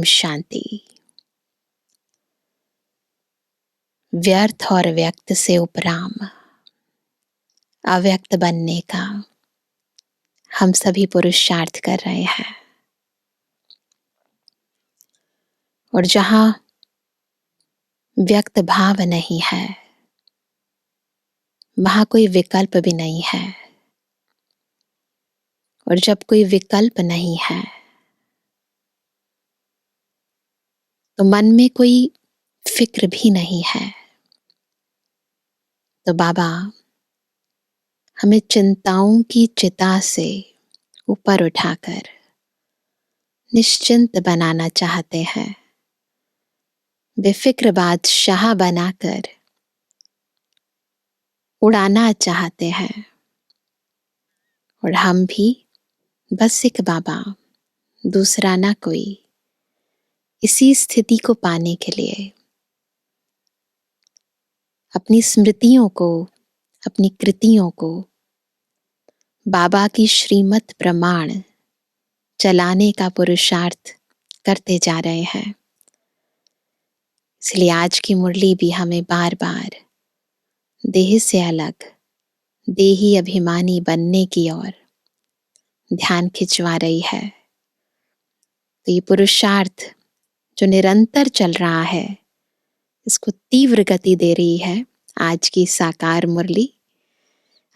शांति। व्यर्थ और व्यक्त से उपराम अव्यक्त बनने का हम सभी पुरुषार्थ कर रहे हैं। और जहां व्यक्त भाव नहीं है वहां कोई विकल्प भी नहीं है। और जब कोई विकल्प नहीं है तो मन में कोई फिक्र भी नहीं है। तो बाबा हमें चिंताओं की चिता से ऊपर उठाकर निश्चिंत बनाना चाहते हैं, बेफिक्र बादशाह बनाकर उड़ाना चाहते हैं। और हम भी बस एक बाबा, दूसरा ना कोई, इसी स्थिति को पाने के लिए अपनी स्मृतियों को, अपनी कृतियों को बाबा की श्रीमत प्रमाण चलाने का पुरुषार्थ करते जा रहे हैं। इसलिए आज की मुरली भी हमें बार बार देह से अलग, देही अभिमानी बनने की ओर ध्यान खिंचवा रही है। तो ये पुरुषार्थ जो निरंतर चल रहा है, इसको तीव्र गति दे रही है आज की साकार मुरली।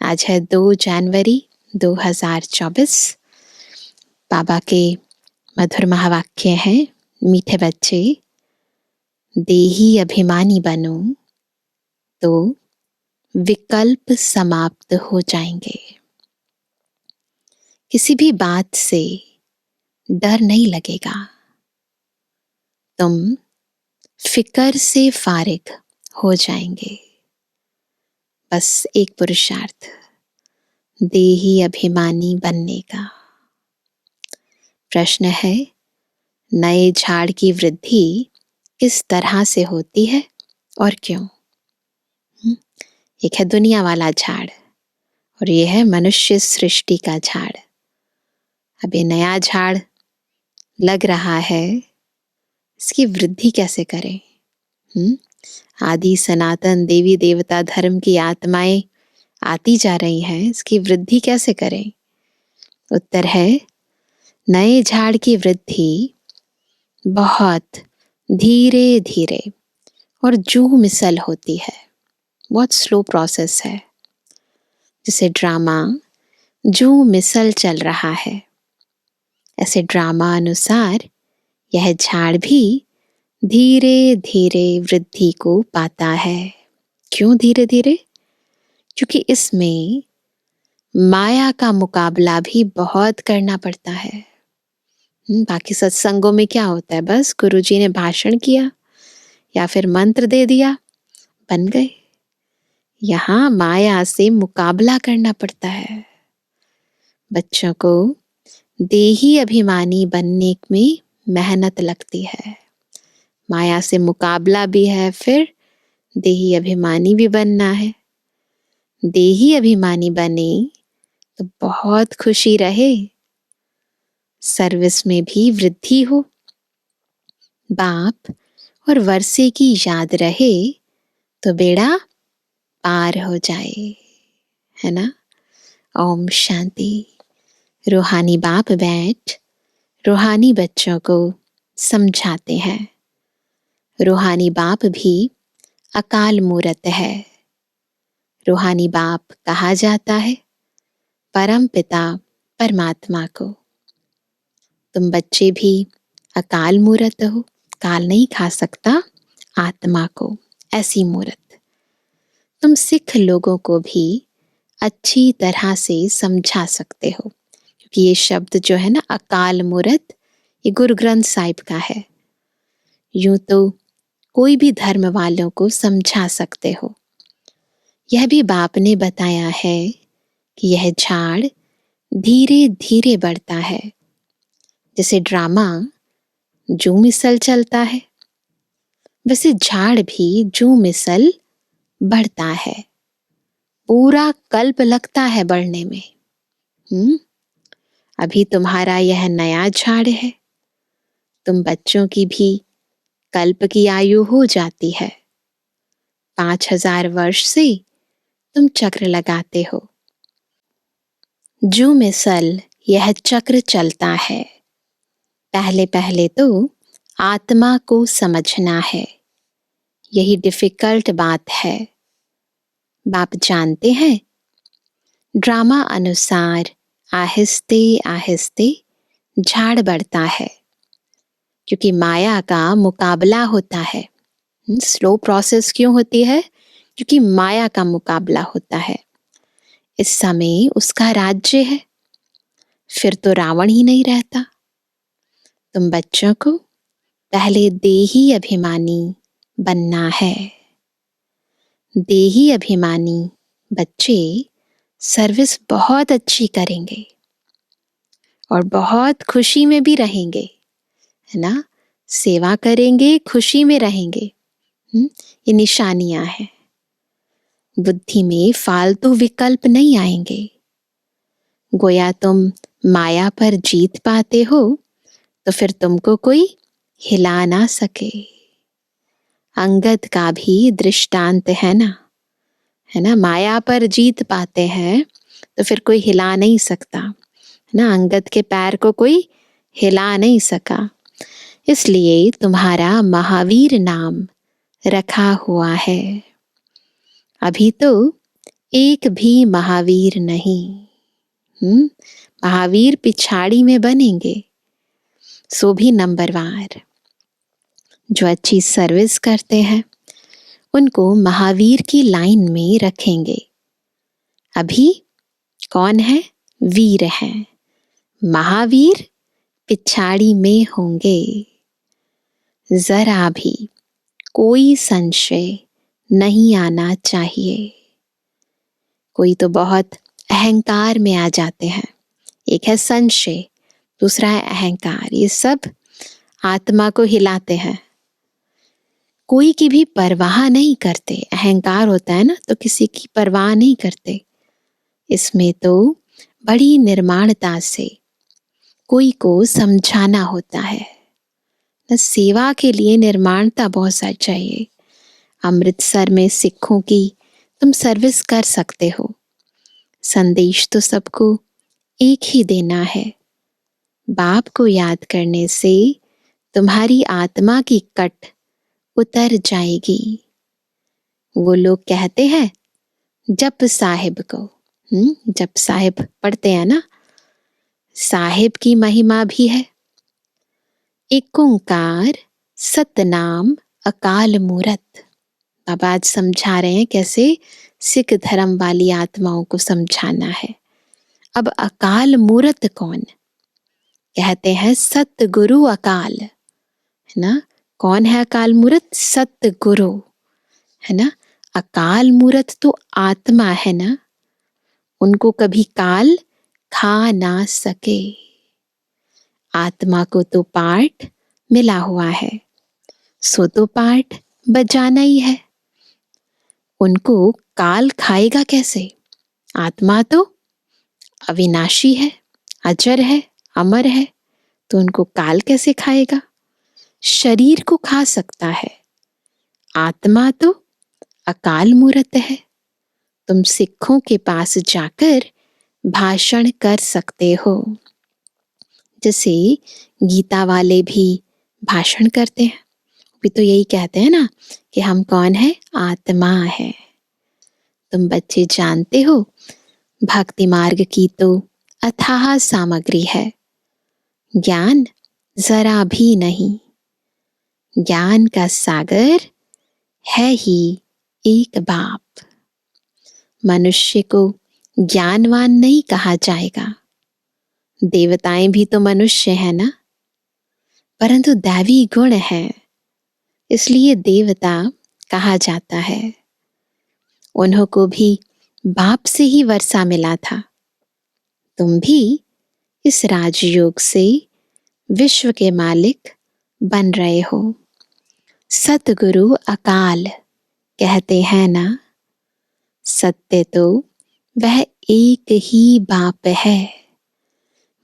आज है 2 जनवरी 2024। बाबा के मधुर महावाक्य हैं, मीठे बच्चे, देही अभिमानी बनो तो विकल्प समाप्त हो जाएंगे। किसी भी बात से डर नहीं लगेगा। तुम फिकर से फारिग हो जाएंगे। बस एक पुरुषार्थ, देही अभिमानी बनने का। प्रश्न है, नए झाड़ की वृद्धि किस तरह से होती है और क्यों? एक है दुनिया वाला झाड़ और ये है मनुष्य सृष्टि का झाड़। अब ये नया झाड़ लग रहा है, इसकी वृद्धि कैसे करें? आदि सनातन देवी देवता धर्म की आत्माएं आती जा रही हैं, इसकी वृद्धि कैसे करें? उत्तर है, नए झाड़ की वृद्धि बहुत धीरे धीरे और जू मिसल होती है। बहुत स्लो प्रोसेस है। जैसे ड्रामा जू मिसल चल रहा है, ऐसे ड्रामा अनुसार यह झाड़ भी धीरे धीरे वृद्धि को पाता है। क्यों धीरे धीरे? क्योंकि इसमें माया का मुकाबला भी बहुत करना पड़ता है। बाकी सत्संगों में क्या होता है, बस गुरुजी ने भाषण किया या फिर मंत्र दे दिया, बन गए। यहाँ माया से मुकाबला करना पड़ता है। बच्चों को देही अभिमानी बनने में मेहनत लगती है। माया से मुकाबला भी है, फिर देही अभिमानी भी बनना है। देही अभिमानी बने तो बहुत खुशी रहे, सर्विस में भी वृद्धि हो, बाप और वर्षे की याद रहे तो बेड़ा पार हो जाए, है ना? ओम शांति। रूहानी बाप बैठ रूहानी बच्चों को समझाते हैं। रूहानी बाप भी अकाल मूरत है। रूहानी बाप कहा जाता है परम पिता परमात्मा को। तुम बच्चे भी अकाल मूरत हो, काल नहीं खा सकता आत्मा को, ऐसी मूरत। तुम सिख लोगों को भी अच्छी तरह से समझा सकते हो, क्योंकि ये शब्द जो है ना, अकाल मूरत, ये गुरु ग्रंथ साहिब का है। यूं तो कोई भी धर्म वालों को समझा सकते हो। यह भी बाप ने बताया है कि यह झाड़ धीरे धीरे बढ़ता है। जैसे ड्रामा जू मिसल चलता है, वैसे झाड़ भी जू मिसल बढ़ता है। पूरा कल्प लगता है बढ़ने में। अभी तुम्हारा यह नया झाड़ है, तुम बच्चों की भी कल्प की आयु हो जाती है। 5000 वर्ष से तुम चक्र लगाते हो। जो मिसल यह चक्र चलता है, पहले पहले तो आत्मा को समझना है। यही डिफिकल्ट बात है। बाप जानते हैं, ड्रामा अनुसार आहिस्ते आहिस्ते झाड़ बढ़ता है, क्योंकि माया का मुकाबला होता है। स्लो प्रोसेस क्यों होती है? क्योंकि माया का मुकाबला होता है। इस समय उसका राज्य है, फिर तो रावण ही नहीं रहता। तुम बच्चों को पहले देही अभिमानी बनना है। देही अभिमानी बच्चे सर्विस बहुत अच्छी करेंगे और बहुत खुशी में भी रहेंगे, है ना? सेवा करेंगे, खुशी में रहेंगे। ये निशानियां हैं। बुद्धि में फालतू विकल्प नहीं आएंगे। गोया तुम माया पर जीत पाते हो तो फिर तुमको कोई हिला ना सके। अंगद का भी दृष्टांत है ना? माया पर जीत पाते हैं तो फिर कोई हिला नहीं सकता, है ना? अंगद के पैर को कोई हिला नहीं सका। इसलिए तुम्हारा महावीर नाम रखा हुआ है। अभी तो एक भी महावीर नहीं। महावीर पिछाड़ी में बनेंगे, सो भी नंबरवार। जो अच्छी सर्विस करते हैं उनको महावीर की लाइन में रखेंगे। अभी कौन है? वीर हैं। महावीर पिछाड़ी में होंगे। जरा भी कोई संशय नहीं आना चाहिए। कोई तो बहुत अहंकार में आ जाते हैं। एक है संशय, दूसरा है अहंकार। ये सब आत्मा को हिलाते हैं। कोई की भी परवाह नहीं करते। अहंकार होता है ना, तो किसी की परवाह नहीं करते। इसमें तो बड़ी निर्माणता से कोई को समझाना होता है। सेवा के लिए निर्माणता बहुत सारी चाहिए। अमृतसर में सिखों की तुम सर्विस कर सकते हो। संदेश तो सबको एक ही देना है। बाप को याद करने से तुम्हारी आत्मा की कट उतर जाएगी। वो लोग कहते हैं जप साहिब को, जप साहिब पढ़ते हैं ना, साहिब की महिमा भी है। एक ओंकार सतनाम अकाल मूरत। बाबा आज समझा रहे हैं कैसे सिख धर्म वाली आत्माओं को समझाना है। अब अकाल मूरत कौन? कहते हैं सतगुरु अकाल, है ना? कौन है अकाल मूरत? सतगुरु, है ना? अकाल मूरत तो आत्मा है ना, उनको कभी काल खा ना सके। आत्मा को तो पाठ मिला हुआ है, सो तो पाठ बजाना ही है। उनको काल खाएगा कैसे? आत्मा तो अविनाशी है, अजर है, अमर है, तो उनको काल कैसे खाएगा? शरीर को खा सकता है, आत्मा तो अकाल मूरत है। तुम सिखों के पास जाकर भाषण कर सकते हो, जैसे गीता वाले भी भाषण करते हैं। भी तो यही कहते हैं ना कि हम कौन है? आत्मा है। तुम बच्चे जानते हो भक्ति मार्ग की तो अथाह सामग्री है, ज्ञान जरा भी नहीं। ज्ञान का सागर है ही एक बाप। मनुष्य को ज्ञानवान नहीं कहा जाएगा। देवताएं भी तो मनुष्य है ना, परंतु दैवी गुण है, इसलिए देवता कहा जाता है। उन्हों को भी बाप से ही वर्षा मिला था। तुम भी इस राजयोग से विश्व के मालिक बन रहे हो। सतगुरु अकाल कहते हैं ना, सत्य तो वह एक ही बाप है,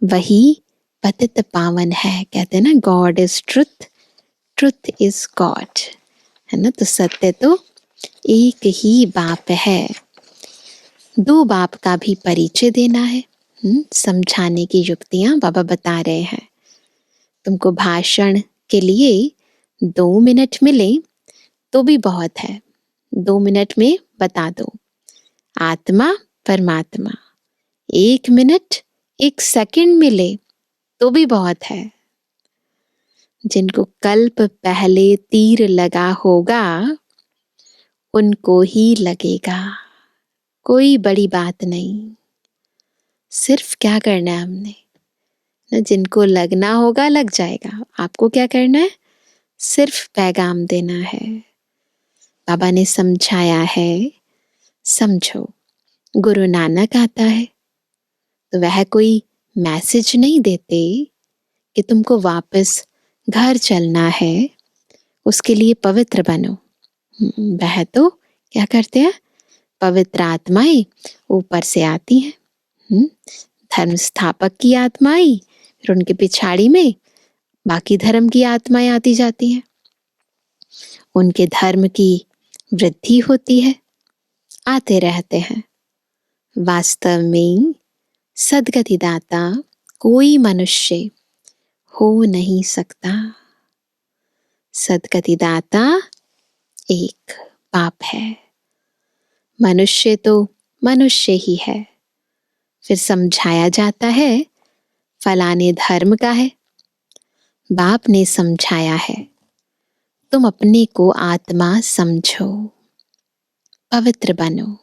वही पतित पावन है। कहते हैं ना, God is truth, truth is God, है ना। तो सत्य तो एक ही बाप है। दो बाप का भी परिचय देना है। समझाने की युक्तियां बाबा बता रहे हैं। तुमको भाषण के लिए 2 मिनट मिले तो भी बहुत है। 2 मिनट में बता दो आत्मा परमात्मा। 1 मिनट 1 सेकंड मिले तो भी बहुत है। जिनको कल्प पहले तीर लगा होगा उनको ही लगेगा, कोई बड़ी बात नहीं। सिर्फ क्या करना है हमने ना, जिनको लगना होगा लग जाएगा। आपको क्या करना है? सिर्फ पैगाम देना है। बाबा ने समझाया है, समझो। गुरु नानक आता है तो वह कोई मैसेज नहीं देते कि तुमको वापस घर चलना है, उसके लिए पवित्र बनो। वह तो क्या करते हैं? पवित्र आत्माएं ऊपर से आती हैं। धर्म स्थापक की आत्माएं, फिर उनके पिछाड़ी में बाकी धर्म की आत्माएं आती जाती हैं। उनके धर्म की वृद्धि होती है, आते रहते हैं। वास्तव में सदगति दाता कोई मनुष्य हो नहीं सकता। सदगति दाता एक बाप है। मनुष्य तो मनुष्य ही है। फिर समझाया जाता है फलाने धर्म का है। बाप ने समझाया है तुम अपने को आत्मा समझो, पवित्र बनो।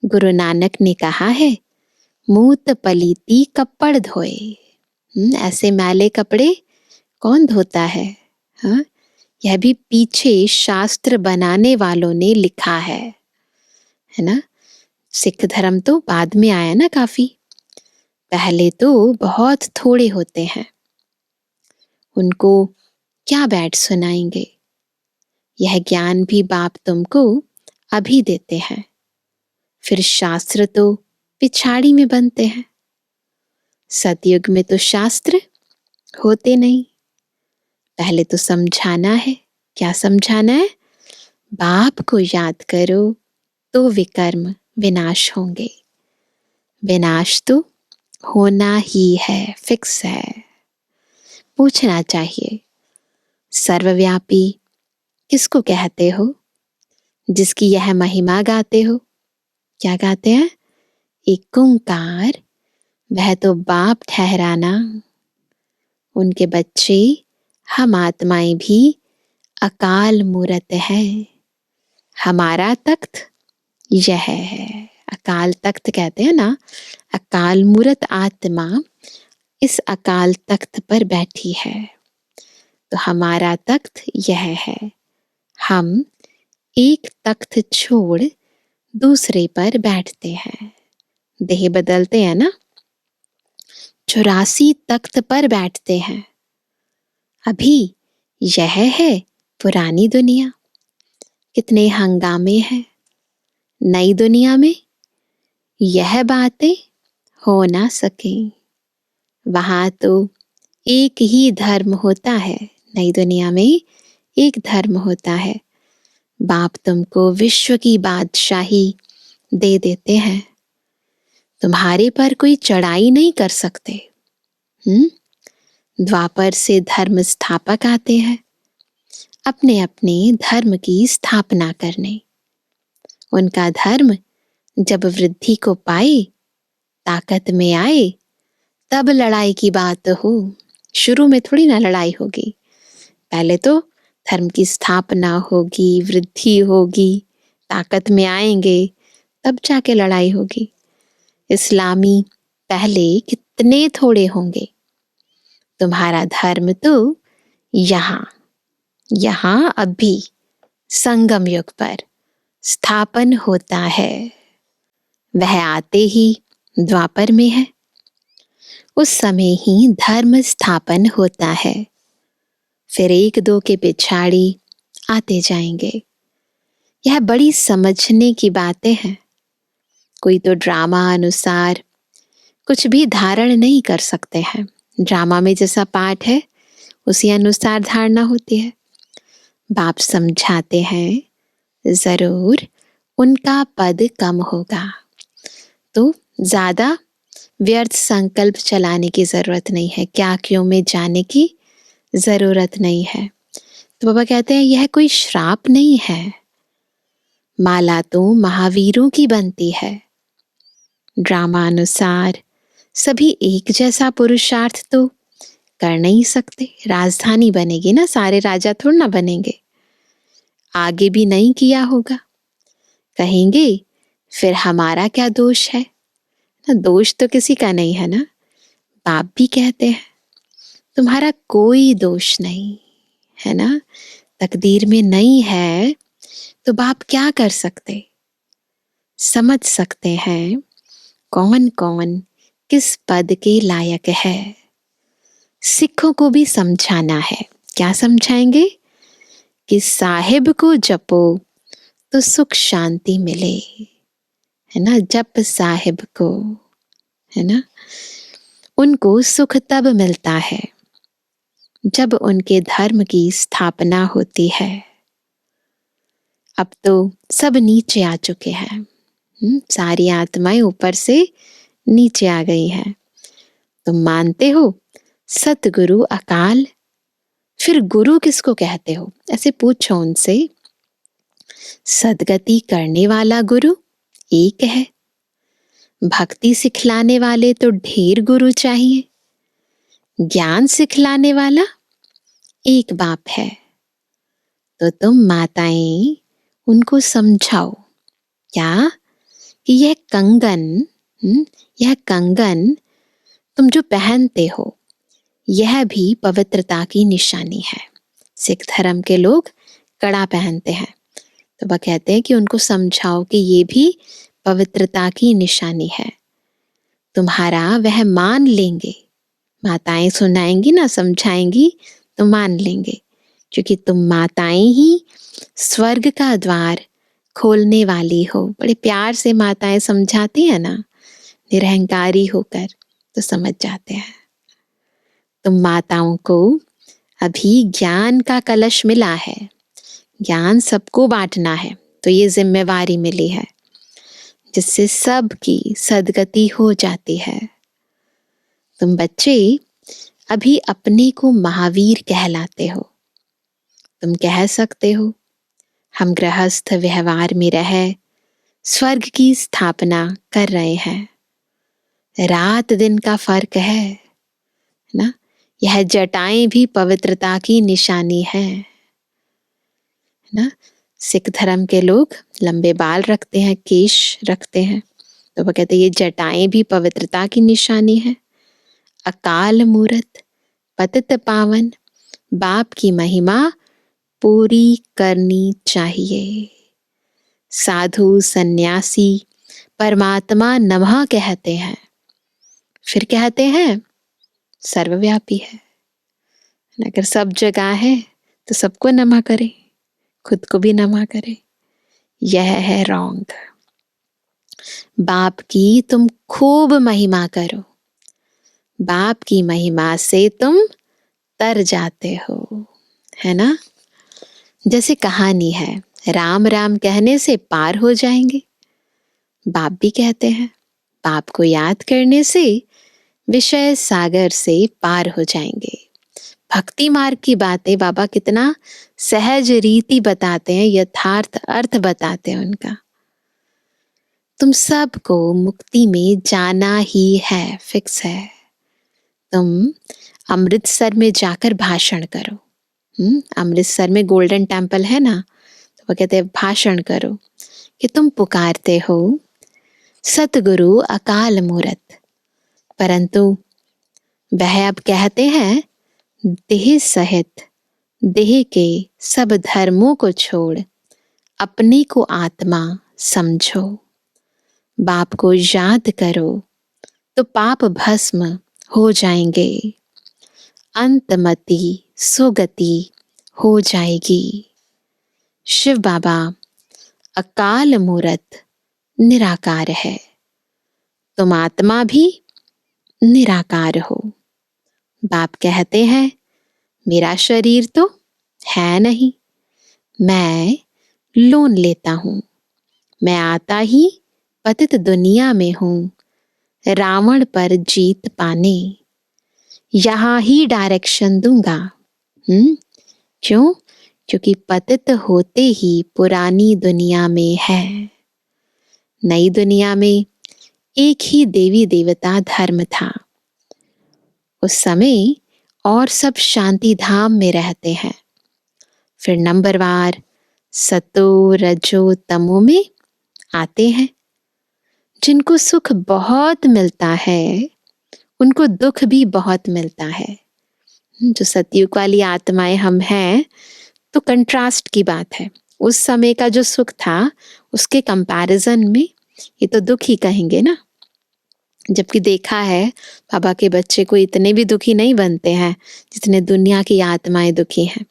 गुरु नानक ने कहा है मूत पलीती कपड़ धोए। ऐसे मैले कपड़े कौन धोता है? हाँ, यह भी पीछे शास्त्र बनाने वालों ने लिखा है ना। सिख धर्म तो बाद में आया ना, काफी पहले तो बहुत थोड़े होते हैं। उनको क्या बैठ सुनाएंगे? यह ज्ञान भी बाप तुमको अभी देते हैं। फिर शास्त्र तो पिछाड़ी में बनते हैं। सतयुग में तो शास्त्र होते नहीं। पहले तो समझाना है। क्या समझाना है? बाप को याद करो तो विकर्म विनाश होंगे। विनाश तो होना ही है, फिक्स है। पूछना चाहिए सर्वव्यापी किसको कहते हो? जिसकी यह महिमा गाते हो। क्या गाते हैं? एक ओंकार, वह तो बाप ठहराना। उनके बच्चे हम आत्माएं भी अकाल मूरत है। हमारा तख्त यह है। अकाल तख्त कहते हैं ना, अकाल मूरत आत्मा इस अकाल तख्त पर बैठी है। तो हमारा तख्त यह है। हम एक तख्त छोड़ दूसरे पर बैठते हैं। देह बदलते हैं ना, 84 तख्त पर बैठते हैं। अभी यह है पुरानी दुनिया, कितने हंगामे हैं। नई दुनिया में यह बातें हो ना सके। वहां तो एक ही धर्म होता है। नई दुनिया में एक धर्म होता है। बाप तुमको विश्व की बादशाही दे देते हैं। तुम्हारे पर कोई चढ़ाई नहीं कर सकते। द्वापर से धर्म स्थापक आते हैं अपने अपने धर्म की स्थापना करने। उनका धर्म जब वृद्धि को पाए, ताकत में आए, तब लड़ाई की बात हो। शुरू में थोड़ी ना लड़ाई होगी। पहले तो धर्म की स्थापना होगी, वृद्धि होगी, ताकत में आएंगे, तब जाके लड़ाई होगी। इस्लामी पहले कितने थोड़े होंगे। तुम्हारा धर्म तो यहाँ अभी संगम युग पर स्थापन होता है। वह आते ही द्वापर में है। उस समय ही धर्म स्थापन होता है। फिर 1-2 के पिछाड़ी आते जाएंगे। यह बड़ी समझने की बातें हैं। कोई तो ड्रामा अनुसार कुछ भी धारण नहीं कर सकते हैं। ड्रामा में जैसा पाठ है उसी अनुसार धारणा होती है। बाप समझाते हैं जरूर उनका पद कम होगा, तो ज्यादा व्यर्थ संकल्प चलाने की जरूरत नहीं है, क्या क्यों में जाने की जरूरत नहीं है। तो बाबा कहते हैं यह कोई श्राप नहीं है, माला तो महावीरों की बनती है। ड्रामा अनुसार सभी एक जैसा पुरुषार्थ तो कर नहीं सकते, राजधानी बनेगी ना, सारे राजा थोड़ा ना बनेंगे। आगे भी नहीं किया होगा, कहेंगे फिर हमारा क्या दोष है ना, दोष तो किसी का नहीं है ना। बाप भी कहते हैं तुम्हारा कोई दोष नहीं है ना, तकदीर में नहीं है तो बाप क्या कर सकते। समझ सकते हैं कौन कौन किस पद के लायक है। सिखों को भी समझाना है, क्या समझाएंगे कि साहिब को जपो तो सुख शांति मिले, है ना। जप साहिब को, है ना, उनको सुख तब मिलता है जब उनके धर्म की स्थापना होती है। अब तो सब नीचे आ चुके हैं, सारी आत्माएं ऊपर से नीचे आ गई हैं। तुम मानते हो सतगुरु अकाल, फिर गुरु किसको कहते हो, ऐसे पूछो उनसे। सदगति करने वाला गुरु एक है, भक्ति सिखलाने वाले तो ढेर गुरु चाहिए, ज्ञान सिखलाने वाला एक बाप है। तो तुम माताएं उनको समझाओ क्या कि यह कंगन तुम जो पहनते हो यह भी पवित्रता की निशानी है। सिख धर्म के लोग कड़ा पहनते हैं, तो वह कहते हैं कि उनको समझाओ कि ये भी पवित्रता की निशानी है, तुम्हारा वह मान लेंगे। माताएं सुनाएंगी ना, समझाएंगी तो मान लेंगे, क्योंकि तुम माताएं ही स्वर्ग का द्वार खोलने वाली हो। बड़े प्यार से माताएं समझाती है ना, निरहंकारी होकर, तो समझ जाते हैं। तुम माताओं को अभी ज्ञान का कलश मिला है, ज्ञान सबको बांटना है, तो ये जिम्मेवारी मिली है जिससे सबकी सदगति हो जाती है। तुम बच्चे अभी अपने को महावीर कहलाते हो। तुम कह सकते हो हम गृहस्थ व्यवहार में रह स्वर्ग की स्थापना कर रहे हैं, रात दिन का फर्क है ना। यह जटाएं भी पवित्रता की निशानी है ना। सिख धर्म के लोग लंबे बाल रखते हैं, केश रखते हैं, तो वो कहते हैं ये जटाएं भी पवित्रता की निशानी है। अकाल मूरत पतित पावन, बाप की महिमा पूरी करनी चाहिए। साधु सन्यासी परमात्मा नमः कहते हैं, फिर कहते हैं सर्वव्यापी है। अगर सब जगह है तो सबको नमः करे, खुद को भी नमः करे, यह है रॉन्ग। बाप की तुम खूब महिमा करो, बाप की महिमा से तुम तर जाते हो, है ना। जैसे कहानी है, राम राम कहने से पार हो जाएंगे, बाप भी कहते हैं बाप को याद करने से विषय सागर से पार हो जाएंगे। भक्ति मार्ग की बातें बाबा कितना सहज रीति बताते हैं, यथार्थ अर्थ बताते हैं उनका। तुम सबको मुक्ति में जाना ही है, फिक्स है। तुम अमृतसर में जाकर भाषण करो, अमृतसर में गोल्डन टेम्पल है ना, तो वो कहते हैं भाषण करो कि तुम पुकारते हो सतगुरु अकाल मूरत, परंतु वह अब कहते हैं देह सहित देह के सब धर्मों को छोड़ अपने को आत्मा समझो, बाप को याद करो तो पाप भस्म हो जाएंगे, अंतमति सुगति हो जाएगी। शिव बाबा अकाल मूरत निराकार है, तुम आत्मा भी निराकार हो, बाप कहते हैं, मेरा शरीर तो है नहीं, मैं लोन लेता हूँ, मैं आता ही पतित दुनिया में हूँ, रावण पर जीत पाने, यहाँ ही डायरेक्शन दूंगा। क्यों? क्योंकि पतित होते ही पुरानी दुनिया में है। नई दुनिया में एक ही देवी देवता धर्म था। उस समय और सब शांति धाम में रहते हैं। फिर नंबरवार सतो रजो तमो में आते हैं। जिनको सुख बहुत मिलता है उनको दुख भी बहुत मिलता है। जो सतयुग वाली आत्माएं हम हैं, तो कंट्रास्ट की बात है। उस समय का जो सुख था उसके कंपैरिजन में ये तो दुख ही कहेंगे ना। जबकि देखा है बाबा के बच्चे को इतने भी दुखी नहीं बनते हैं जितने दुनिया की आत्माएं दुखी हैं।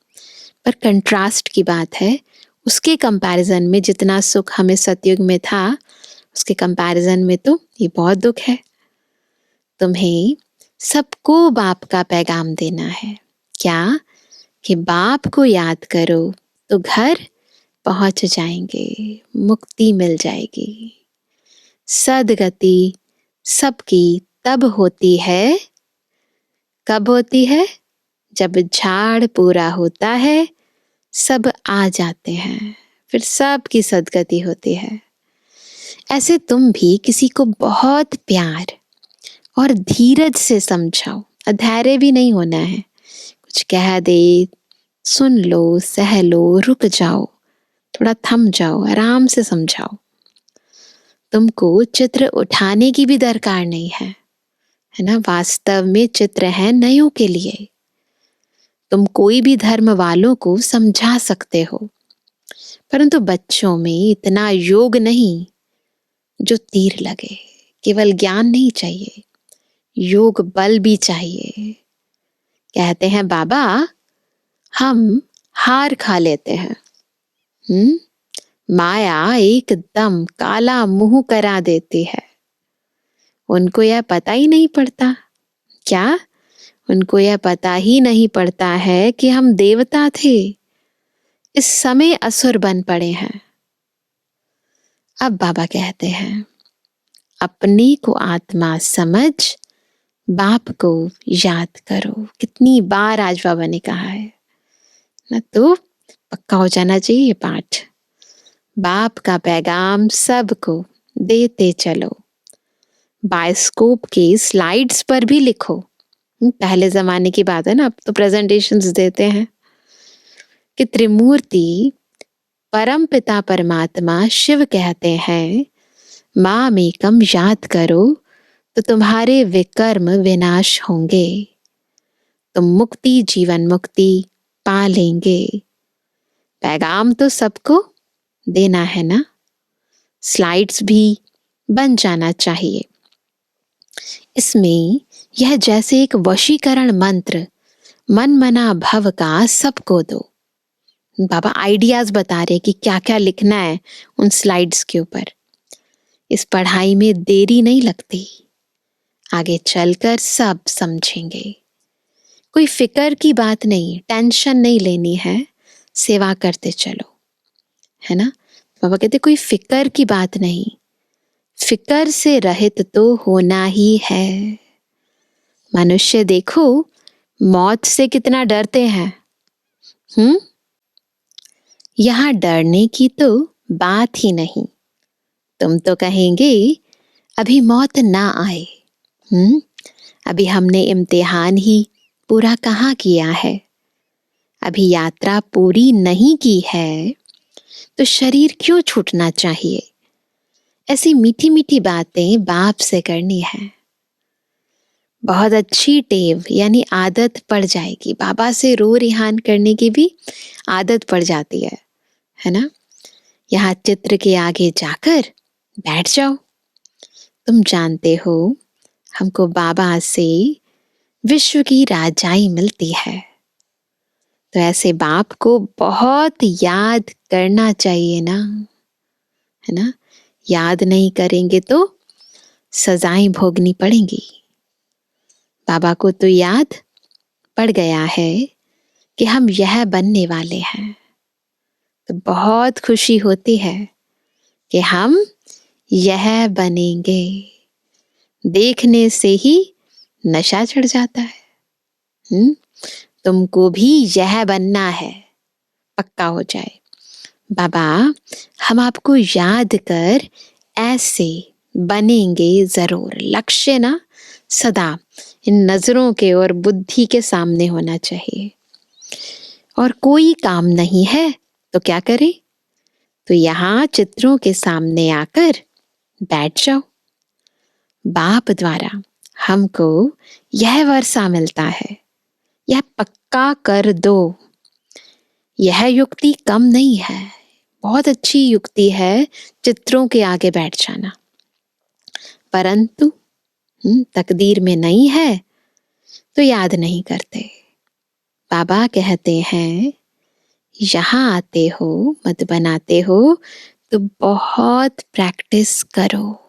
पर कंट्रास्ट की बात है, उसके कंपैरिजन में जितना सुख हमें सतयुग में था उसके कंपैरिजन में तो ये बहुत दुख है। तुम्हें सबको बाप का पैगाम देना है। क्या? कि बाप को याद करो तो घर पहुंच जाएंगे, मुक्ति मिल जाएगी। सदगति सबकी तब होती है, कब होती है? जब झाड़ पूरा होता है, सब आ जाते हैं, फिर सबकी सदगति होती है। ऐसे तुम भी किसी को बहुत प्यार और धीरज से समझाओ। अधैर्य भी नहीं होना है। कुछ कह दे, सुन लो, सह लो, रुक जाओ, थोड़ा थम जाओ, आराम से समझाओ। तुमको चित्र उठाने की भी दरकार नहीं है ना। वास्तव में चित्र है नयों के लिए। तुम कोई भी धर्म वालों को समझा सकते हो, परंतु बच्चों में इतना योग नहीं जो तीर लगे। केवल ज्ञान नहीं चाहिए, योग बल भी चाहिए। कहते हैं बाबा हम हार खा लेते हैं, माया एकदम काला मुंह करा देती है। उनको यह पता ही नहीं पड़ता। क्या? उनको यह पता ही नहीं पड़ता है कि हम देवता थे, इस समय असुर बन पड़े हैं। अब बाबा कहते हैं, अपने को आत्मा समझ बाप को याद करो। कितनी बार आज बाबा ने कहा है ना, तो पक्का हो जाना चाहिए ये पाठ। बाप का पैगाम सबको देते चलो। बायोस्कोप के स्लाइड्स पर भी लिखो। पहले जमाने की बात है ना, अब तो प्रेजेंटेशंस देते हैं कि त्रिमूर्ति परम पिता परमात्मा शिव कहते हैं, माम एकम याद करो तो तुम्हारे विकर्म विनाश होंगे, तुम मुक्ति जीवन मुक्ति पा लेंगे। पैगाम तो सबको देना है ना, स्लाइड्स भी बन जाना चाहिए। इसमें यह जैसे एक वशीकरण मंत्र, मन मना भव का सबको दो। बाबा आइडियाज बता रहे कि क्या क्या लिखना है उन स्लाइड्स के ऊपर। इस पढ़ाई में देरी नहीं लगती, आगे चलकर सब समझेंगे। कोई फिक्र की बात नहीं, टेंशन नहीं लेनी है, सेवा करते चलो, है ना। बाबा कहते कोई फिक्र की बात नहीं, फिक्र से रहित तो होना ही है। मनुष्य देखो मौत से कितना डरते हैं। यहां डरने की तो बात ही नहीं। तुम तो कहेंगे अभी मौत ना आए, अभी हमने इम्तिहान ही पूरा कहाँ किया है, अभी यात्रा पूरी नहीं की है, तो शरीर क्यों छूटना चाहिए। ऐसी मीठी मीठी बातें बाप से करनी है। बहुत अच्छी टेव यानी आदत पड़ जाएगी। बाबा से रो रिहान करने की भी आदत पड़ जाती है ना। यहाँ चित्र के आगे जाकर बैठ जाओ। तुम जानते हो हमको बाबा से विश्व की राजाई मिलती है, तो ऐसे बाप को बहुत याद करना चाहिए ना, है ना। याद नहीं करेंगे तो सजाएं भोगनी पड़ेंगी। बाबा को तो याद पड़ गया है कि हम यह बनने वाले हैं, तो बहुत खुशी होती है कि हम यह बनेंगे। देखने से ही नशा चढ़ जाता है। तुमको भी यह बनना है, पक्का हो जाए। बाबा हम आपको याद कर ऐसे बनेंगे जरूर। लक्ष्य ना सदा इन नजरों के और बुद्धि के सामने होना चाहिए। और कोई काम नहीं है तो क्या करें? तो यहाँ चित्रों के सामने आकर बैठ जाओ। बाप द्वारा हमको यह वर्षा मिलता है, यह पक्का कर दो। यह युक्ति कम नहीं है, बहुत अच्छी युक्ति है चित्रों के आगे बैठ जाना। परंतु तकदीर में नहीं है तो याद नहीं करते। बाबा कहते हैं यहाँ आते हो, मत बनाते हो तो बहुत प्रैक्टिस करो।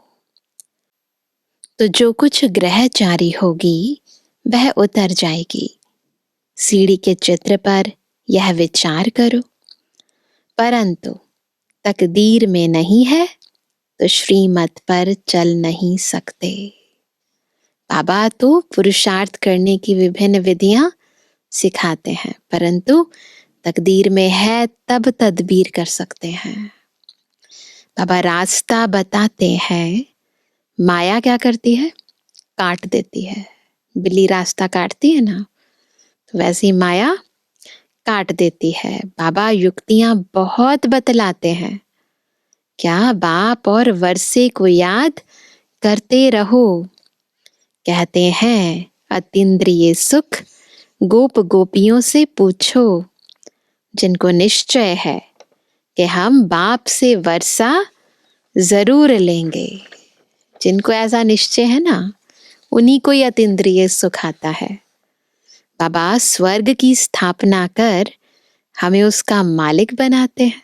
तो जो कुछ ग्रहचारी होगी वह उतर जाएगी। सीढ़ी के चित्र पर यह विचार करो, परंतु तकदीर में नहीं है तो श्रीमत पर चल नहीं सकते। बाबा तो पुरुषार्थ करने की विभिन्न विधियां सिखाते हैं, परंतु तकदीर में है तब तदबीर कर सकते हैं। बाबा रास्ता बताते हैं, माया क्या करती है? काट देती है। बिल्ली रास्ता काटती है ना, तो वैसी माया काट देती है। बाबा युक्तियां बहुत बतलाते हैं। क्या बाप और वर्षे को याद करते रहो। कहते हैं अतीन्द्रिय सुख गोप गोपियों से पूछो, जिनको निश्चय है कि हम बाप से वर्षा जरूर लेंगे। जिनको ऐसा निश्चय है ना, उन्हीं को ही अतीन्द्रिय सुख आता है। बाबा स्वर्ग की स्थापना कर हमें उसका मालिक बनाते हैं।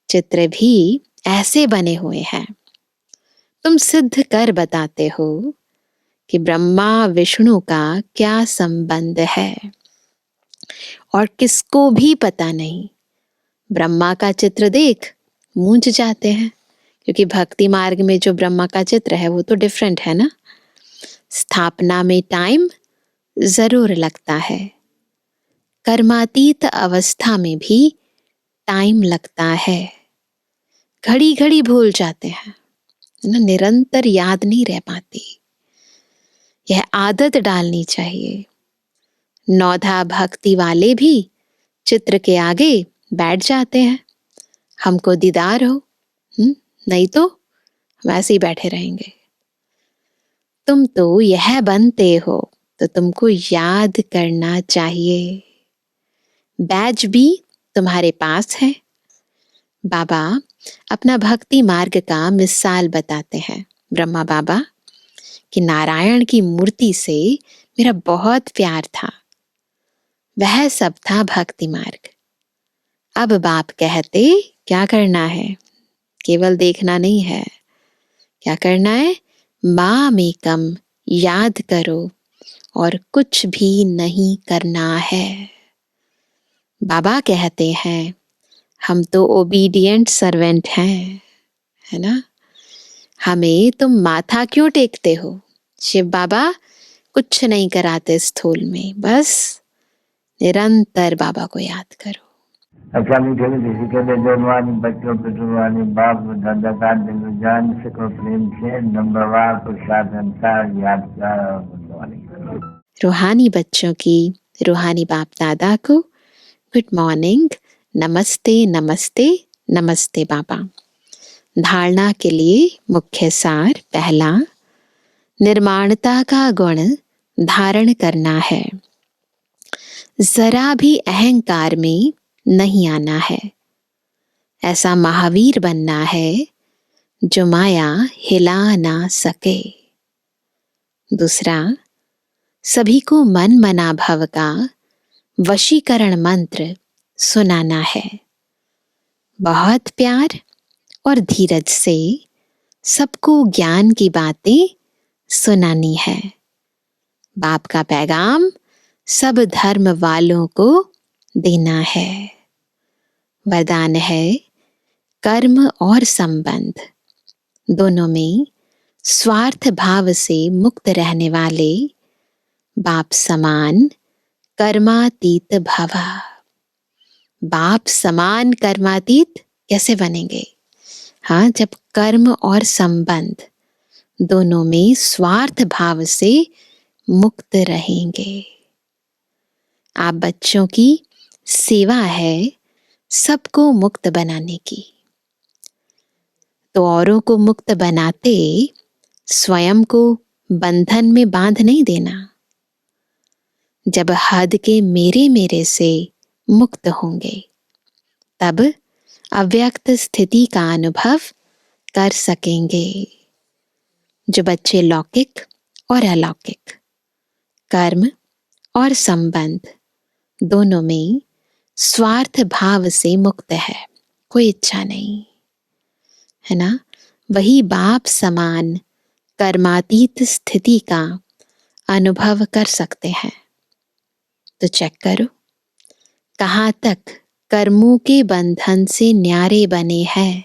चित्र भी ऐसे बने हुए हैं। तुम सिद्ध कर बताते हो कि ब्रह्मा विष्णु का क्या संबंध है, और किसको भी पता नहीं। ब्रह्मा का चित्र देख मूंझ जाते हैं, क्योंकि भक्ति मार्ग में जो ब्रह्मा का चित्र है वो तो डिफरेंट है ना। स्थापना में टाइम जरूर लगता है, कर्मातीत अवस्था में भी टाइम लगता है। घड़ी घड़ी भूल जाते हैं ना, निरंतर याद नहीं रह पाती। यह आदत डालनी चाहिए। नौधा भक्ति वाले भी चित्र के आगे बैठ जाते हैं, हमको दीदार हो, नहीं तो वैसे ही बैठे रहेंगे। तुम तो यह बनते हो तो तुमको याद करना चाहिए। बैज भी तुम्हारे पास है। बाबा अपना भक्ति मार्ग का मिसाल बताते हैं, ब्रह्मा बाबा, कि नारायण की मूर्ति से मेरा बहुत प्यार था। वह सब था भक्ति मार्ग। अब बाप कहते क्या करना है? केवल देखना नहीं है, क्या करना है? माम एकम याद करो और कुछ भी नहीं करना है। बाबा कहते हैं हम तो ओबीडिएंट सर्वेंट हैं, है ना। हमें तुम माथा क्यों टेकते हो? शिव बाबा कुछ नहीं कराते स्थूल में, बस निरंतर बाबा को याद करो। अच्छा मीठे मीठे के जवानी बच्चों पे जुबानी बाप दादा का दिल जान से को प्रेम से नंबरवार पुरुषार्थ अनुसार याद कर। रूहानी बच्चों की रूहानी बाप दादा को गुड मॉर्निंग, नमस्ते नमस्ते नमस्ते बाबा। धारणा के लिए मुख्य सार, पहला, निर्माणता का गुण धारण करना है। जरा भी अहंकार में नहीं आना है। ऐसा महावीर बनना है जो माया हिला ना सके। दूसरा, सभी को मन मना भव का वशीकरण मंत्र सुनाना है। बहुत प्यार और धीरज से सबको ज्ञान की बातें सुनानी है। बाप का पैगाम सब धर्म वालों को देना है। वरदान है कर्म और संबंध दोनों में स्वार्थ भाव से मुक्त रहने वाले बाप समान कर्मातीत भव। बाप समान कर्मातीत कैसे बनेंगे? हाँ, जब कर्म और संबंध दोनों में स्वार्थ भाव से मुक्त रहेंगे। आप बच्चों की सेवा है सबको मुक्त बनाने की, तो औरों को मुक्त बनाते स्वयं को बंधन में बांध नहीं देना। जब हद के मेरे मेरे से मुक्त होंगे तब अव्यक्त स्थिति का अनुभव कर सकेंगे। जो बच्चे लौकिक और अलौकिक कर्म और संबंध दोनों में स्वार्थ भाव से मुक्त है, कोई इच्छा नहीं है ना, वही बाप समान कर्मातीत स्थिति का अनुभव कर सकते हैं। तो चेक करो कहाँ तक कर्मों के बंधन से न्यारे बने हैं,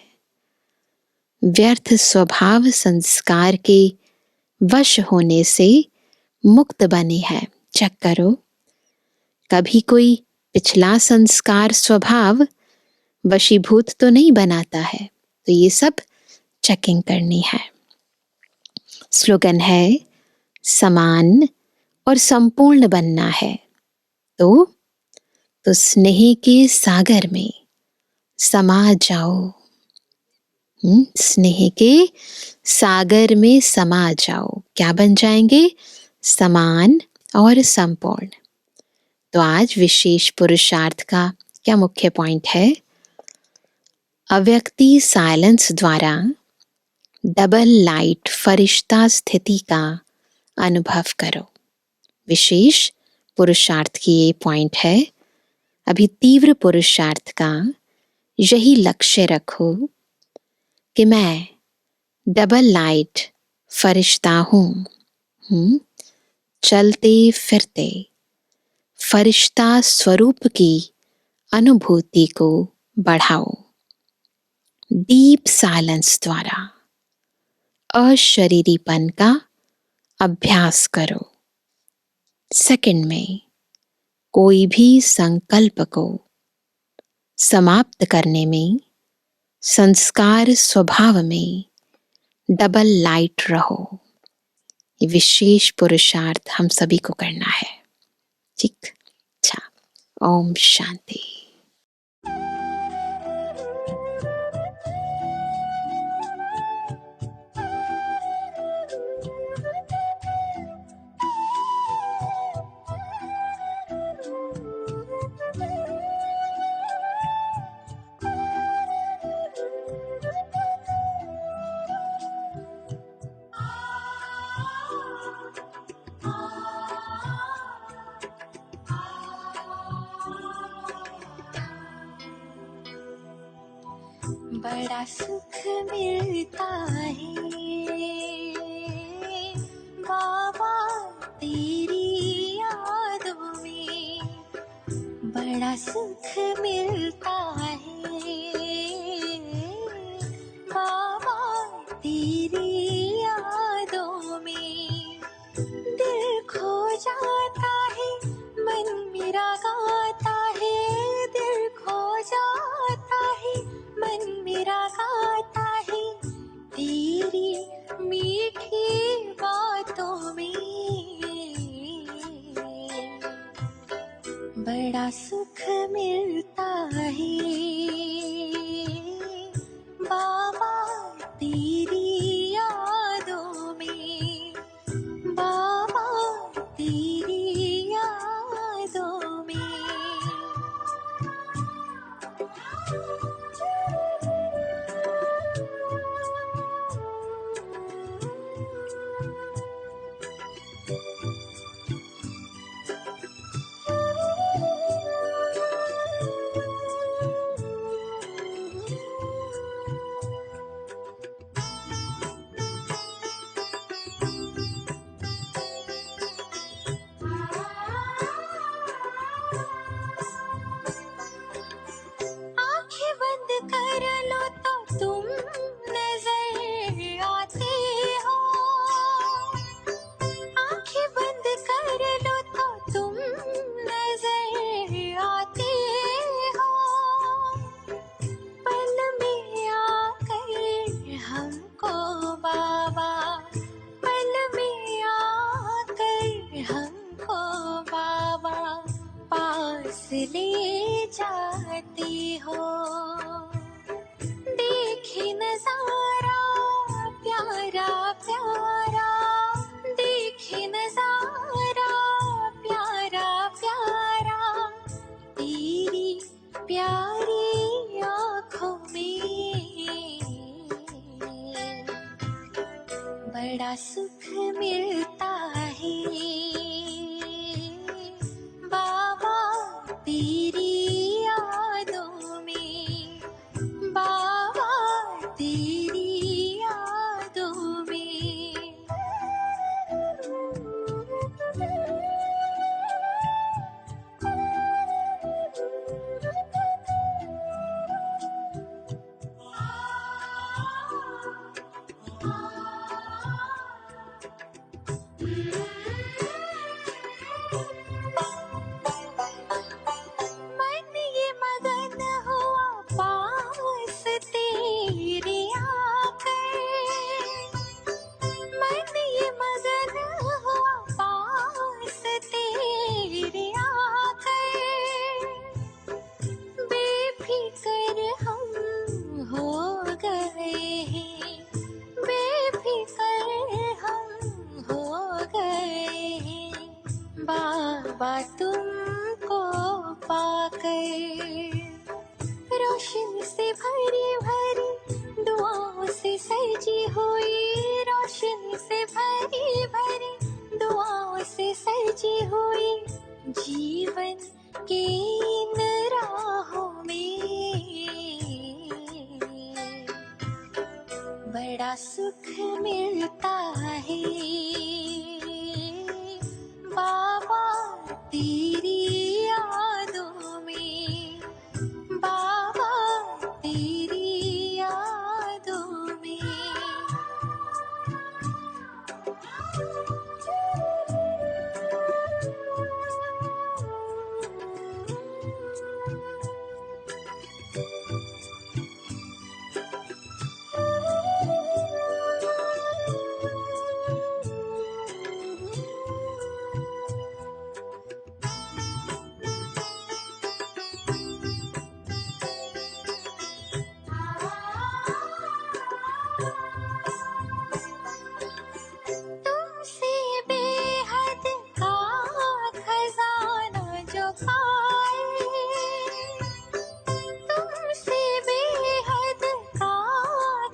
व्यर्थ स्वभाव संस्कार के वश होने से मुक्त बने हैं। चेक करो कभी कोई पिछला संस्कार स्वभाव वशीभूत तो नहीं बनाता है, तो ये सब चेकिंग करनी है। स्लोगन है समान और संपूर्ण बनना है, तो स्नेह के सागर में समा जाओ। स्नेह के सागर में समा जाओ। क्या बन जाएंगे? समान और संपूर्ण। तो आज विशेष पुरुषार्थ का क्या मुख्य पॉइंट है? अव्यक्ति साइलेंस द्वारा डबल लाइट फरिश्ता स्थिति का अनुभव करो। विशेष पुरुषार्थ की ये पॉइंट है। अभी तीव्र पुरुषार्थ का यही लक्ष्य रखो कि मैं डबल लाइट फरिश्ता हूँ। चलते फिरते फरिश्ता स्वरूप की अनुभूति को बढ़ाओ। डीप साइलेंस द्वारा अशरीरीपन का अभ्यास करो। सेकंड में कोई भी संकल्प को समाप्त करने में संस्कार स्वभाव में डबल लाइट रहो। ये विशेष पुरुषार्थ हम सभी को करना है। ठीक? अच्छा, ओम शांति। बड़ा सुख मिलता है बाबा तेरी यादों में, बड़ा सुख मिलता है बाबा तेरी यादों में। दिल खो जाता है मन मेरा गाता है, दिल खो जाता है मन मेरा गाता है तेरी मीठी बातों में। बड़ा सुख मिलता है बाबा तेरी यादों में, बाबा तेरी यादों में। बड़ा सुख मिलता है बाबा तेरी यादों में, बाबा तेरी यादों में। मन ये मगन हुआ पास तेरे आकर, मन ये मगन हुआ पास तेरे आकर। बेफिक्र हम हो गए हैं, बेफिक्र हम हो गए हैं बाबा तुमको पाकर। रोशनी से भरी भरी दुआओं से सजी हुई, रोशनी से भरी भरी दुआओं से सजी हुई जीवन की इन राहों में बड़ा सुख मिलता है बाबा तेरी यादों में, बाबा तेरी यादों में। तुमसे बेहद का खजाना जो पाए, तुमसे बेहद का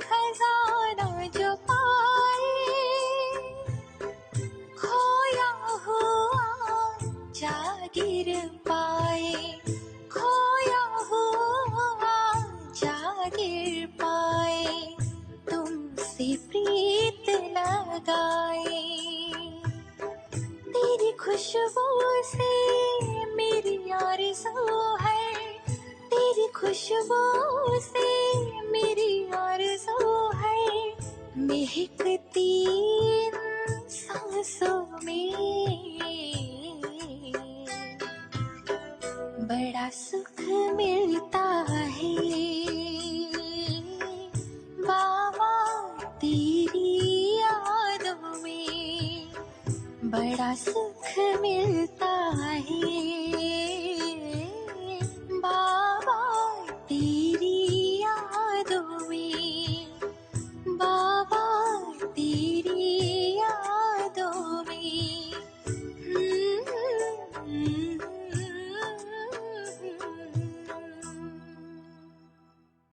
खजाना जो पाए। खोया हुआ जागिर पाए, खोया हुआ जागिर पाए। तुमसे प्रीत लगाए, तेरी खुशबू से मेरी आरज़ू है, तेरी खुशबू से मेरी आरज़ू है महकती इन सांसों में। बड़ा सुख मिलता है बाबा तेरी यादों में, बड़ा सुख मिलता है